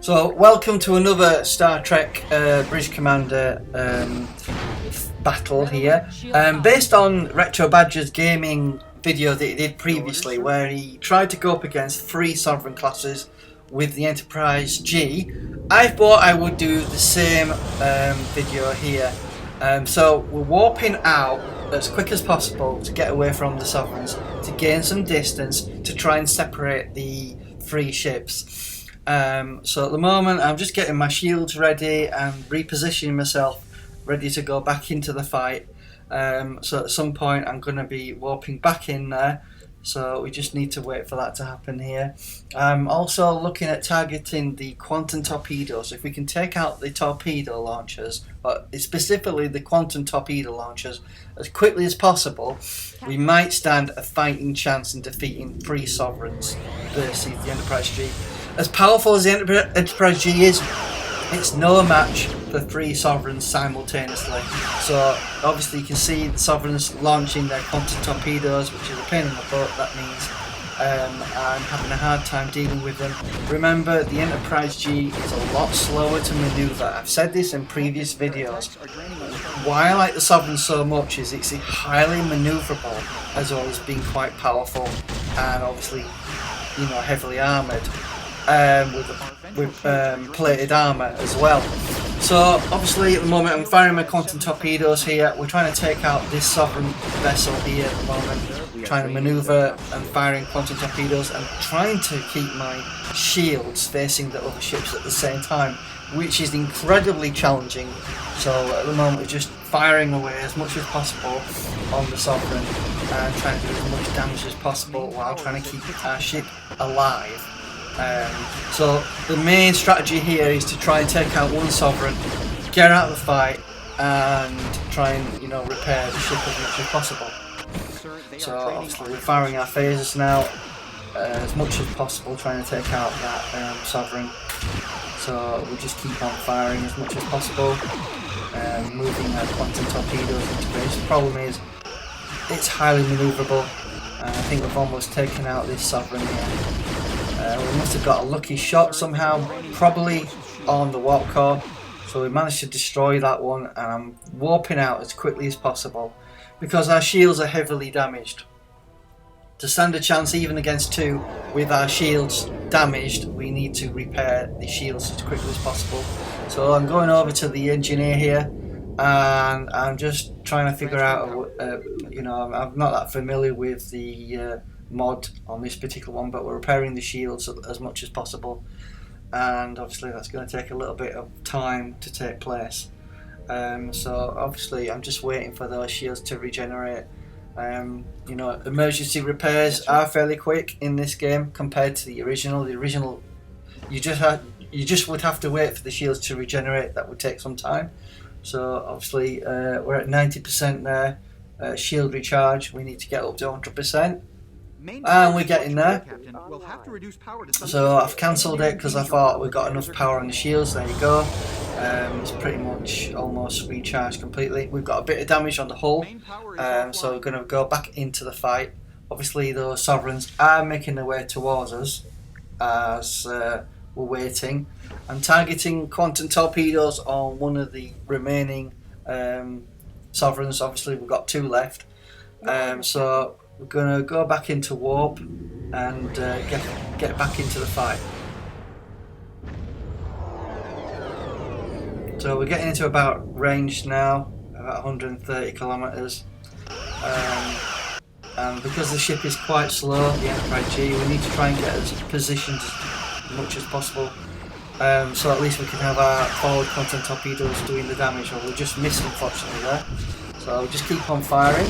So, welcome to another Star Trek Bridge Commander battle here. Based on Retro Badger's gaming video that he did previously, where he tried to go up against 3 Sovereign classes with the Enterprise G, I thought I would do the same video here. So, we're warping out as quick as possible to get away from the Sovereigns, to gain some distance, to try and separate the 3 ships. So at the moment I'm just getting my shields ready and repositioning myself ready to go back into the fight. So at some point I'm going to be warping back in there, so we just need to wait for that to happen here. I'm also looking at targeting the quantum torpedoes. If we can take out the torpedo launchers, but specifically the quantum torpedo launchers, as quickly as possible, we might stand a fighting chance in defeating 3 Sovereigns versus the Enterprise G. As powerful as the Enterprise G is, it's no match for 3 Sovereigns simultaneously. So obviously you can see the Sovereigns launching their quantum torpedoes, which is a pain in the butt. That means I'm having a hard time dealing with them. Remember, the Enterprise G is a lot slower to maneuver. I've said this in previous videos. Why I like the Sovereigns so much is it's highly maneuverable, as well as being quite powerful and obviously, you know, heavily armoured. With plated armour as well. So obviously at the moment I'm firing my quantum torpedoes here. We're trying to take out this Sovereign vessel here at the moment, trying to manoeuvre and firing quantum torpedoes and trying to keep my shields facing the other ships at the same time, which is incredibly challenging. So at the moment we're just firing away as much as possible on the Sovereign and trying to do as much damage as possible while trying to keep our ship alive. So the main strategy here is to try and take out one Sovereign, get out of the fight, and try and, you know, repair the ship as much as possible. So obviously we're firing our phasers now as much as possible, trying to take out that Sovereign. So we just keep on firing as much as possible, moving our quantum torpedoes into base. The problem is it's highly manoeuvrable, and I think we've almost taken out this Sovereign here. We must have got a lucky shot somehow, probably on the warp core, so we managed to destroy that one, and I'm warping out as quickly as possible because our shields are heavily damaged. To stand a chance even against 2 with our shields damaged, we need to repair the shields as quickly as possible. So I'm going over to the engineer here, and I'm just trying to figure out, you know, I'm not that familiar with the mod on this particular one, but we're repairing the shields as much as possible, and obviously that's going to take a little bit of time to take place. So obviously I'm just waiting for those shields to regenerate. You know, emergency repairs are fairly quick in this game compared to the original. The original, you just would have to wait for the shields to regenerate. That would take some time. So obviously we're at 90% there. Shield recharge, we need to get up to 100%. And we're getting there. So I've cancelled it because I thought we got enough power on the shields. There you go. It's pretty much almost recharged completely. We've got a bit of damage on the hull, so we're going to go back into the fight. Obviously those Sovereigns are making their way towards us as we're waiting. I'm targeting quantum torpedoes on one of the remaining Sovereigns. Obviously we've got 2 left. So we're going to go back into warp and get back into the fight. So we're getting into about range now, about 130 kilometers. And because the ship is quite slow, the Enterprise G, we need to try and get as positioned as much as possible. So at least we can have our forward quantum torpedoes doing the damage, or we'll just miss unfortunately there. So I'll just keep on firing.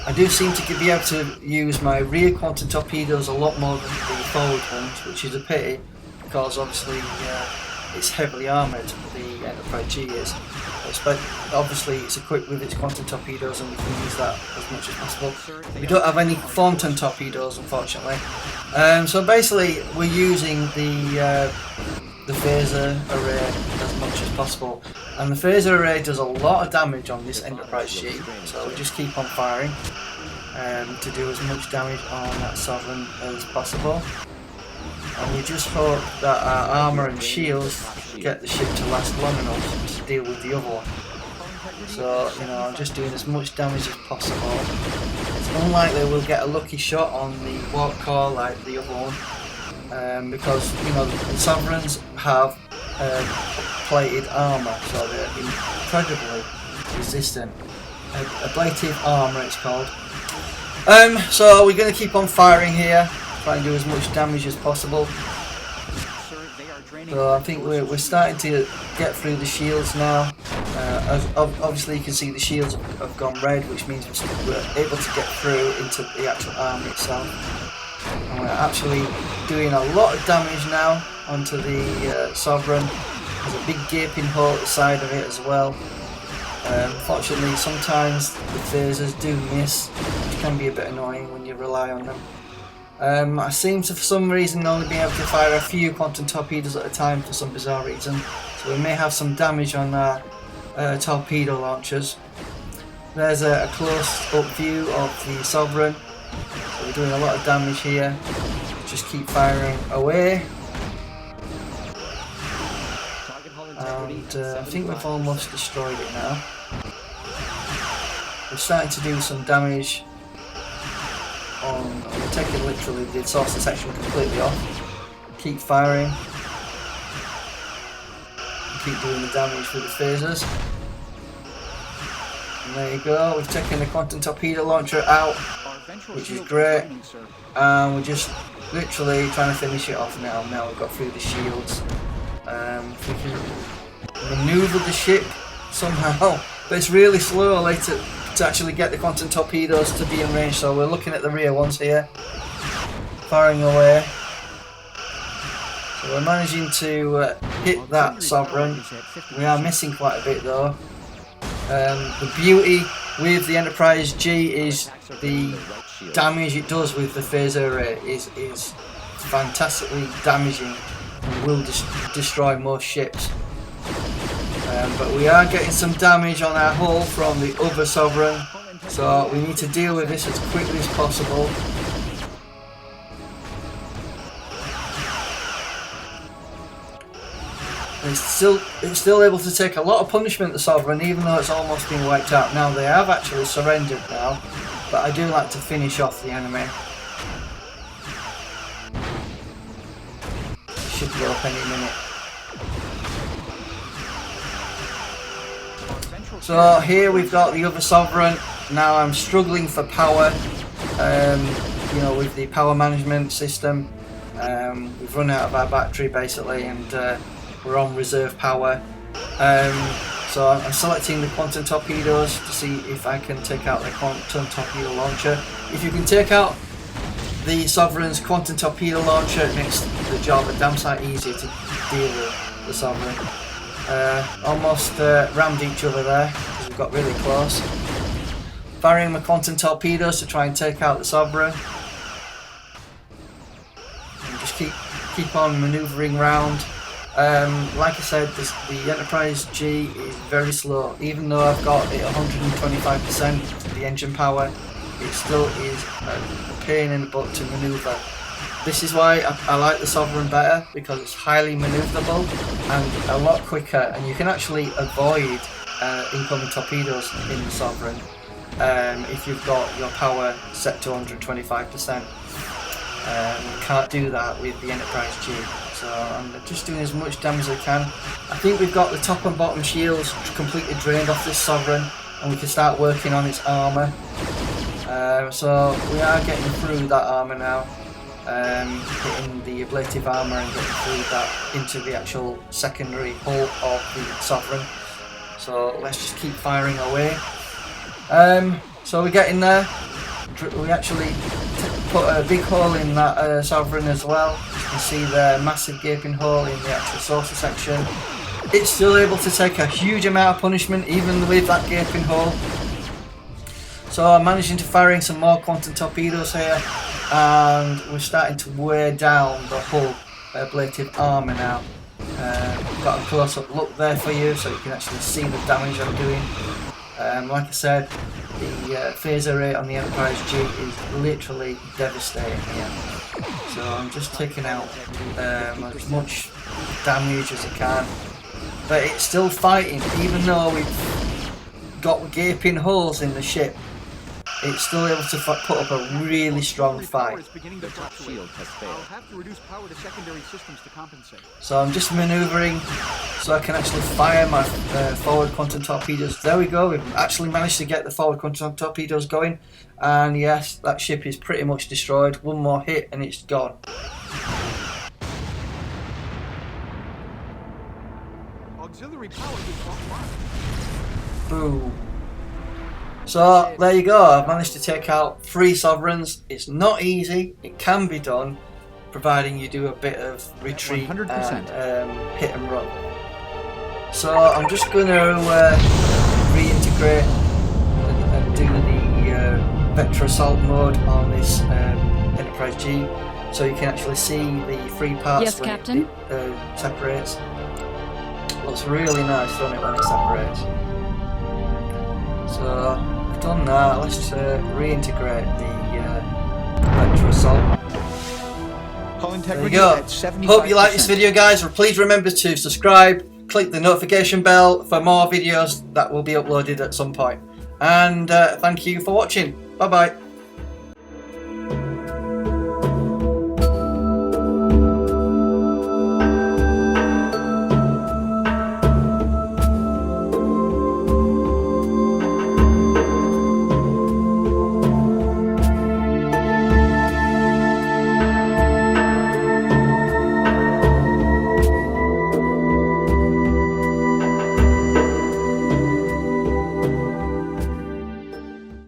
I do seem to be able to use my rear quantum torpedoes a lot more than the forward ones, which is a pity because obviously it's heavily armoured, the Enterprise G is. But obviously it's equipped with its quantum torpedoes and we can use that as much as possible. We don't have any quantum torpedoes unfortunately. So basically we're using the phaser array as much as possible, and the phaser array does a lot of damage on this Enterprise G, so we just keep on firing to do as much damage on that Sovereign as possible. and we just hope that our armour and shields get the ship to last long enough to deal with the other one. So, you know, I'm just doing as much damage as possible. It's unlikely we'll get a lucky shot on the warp core like the other one, because, you know, the Sovereigns have plated armour, so they're incredibly resistant. Ablative armour it's called. So we're going to keep on firing here, try and do as much damage as possible. So I think we're starting to get through the shields now. Obviously you can see the shields have gone red, which means we're able to get through into the actual army itself. And we're actually doing a lot of damage now onto the Sovereign. There's a big gaping hole at the side of it as well. Unfortunately, sometimes the phasers do miss, which can be a bit annoying when you rely on them. I seem to, for some reason, only be able to fire a few quantum torpedoes at a time for some bizarre reason, so we may have some damage on our torpedo launchers. There's a close-up view of the Sovereign, so we're doing a lot of damage here. Just keep firing away. And I think we've almost destroyed it now. We're starting to do some damage on, we're taking literally the source section completely off. Keep firing. Keep doing the damage with the phasers. And there you go, we've taken the quantum torpedo launcher out, which is great. And we're just literally trying to finish it off now. Now we've got through the shields. If we can maneuver the ship somehow, but it's really slow later to actually get the quantum torpedoes to be in range, so we're looking at the rear ones here, firing away. So we're managing to hit that Sovereign. We are missing quite a bit though. The beauty with the Enterprise G is the damage it does with the phaser array is fantastically damaging and will destroy most ships. But we are getting some damage on our hull from the other Sovereign, so we need to deal with this as quickly as possible. It's still able to take a lot of punishment, the Sovereign, even though it's almost been wiped out. Now they have actually surrendered now, but I do like to finish off the enemy. Should blow up any minute. So here we've got the other Sovereign. Now I'm struggling for power, you know, with the power management system. We've run out of our battery basically, and we're on reserve power. So I'm selecting the quantum torpedoes to see if I can take out the quantum torpedo launcher. If you can take out the Sovereign's quantum torpedo launcher, it makes the job a damn sight easier to deal with the Sovereign. Almost rammed each other there because we got really close. Firing my quantum torpedoes to try and take out the Sovereign. And just keep on manoeuvring round. Like I said, the Enterprise G is very slow. Even though I've got it 125% the engine power, it still is a pain in the butt to manoeuvre. This is why I like the Sovereign better, because it's highly manoeuvrable and a lot quicker, and you can actually avoid incoming torpedoes in the Sovereign if you've got your power set to 125%. You can't do that with the Enterprise G, so I'm just doing as much damage as I can. I think we've got the top and bottom shields completely drained off this Sovereign, and we can start working on its armour. So we are getting through that armour now. Hitting the ablative armour and getting through that into the actual secondary hull of the Sovereign. So let's just keep firing away. So we're getting there. We actually put a big hole in that Sovereign as well. You can see the massive gaping hole in the actual saucer section. It's still able to take a huge amount of punishment even with that gaping hole. So I'm managing to firing some more quantum torpedoes here, and we're starting to wear down the hull ablative armour now. Got a close-up look there for you so you can actually see the damage I'm doing. Like I said, the phaser rate on the Enterprise G is literally devastating here. So I'm just taking out as much damage as I can. But it's still fighting, even though we've got gaping holes in the ship. It's still able to put up a really strong fight. So I'm just manoeuvring so I can actually fire my forward quantum torpedoes. There we go, we've actually managed to get the forward quantum torpedoes going. And yes, that ship is pretty much destroyed. One more hit and it's gone. Auxiliary power is offline. Boom. So there you go, I've managed to take out 3 sovereigns. It's not easy, it can be done, providing you do a bit of retreat 100%. And hit and run. So I'm just going to reintegrate and do the vector assault mode on this Enterprise G, so you can actually see the 3 parts. Yes, when Captain. it separates. Looks really nice, doesn't it, when it separates? So I've done that. Let's reintegrate the vector assault. There you go. Hope you like this video, guys. Please remember to subscribe, click the notification bell for more videos that will be uploaded at some point. And thank you for watching. Bye bye.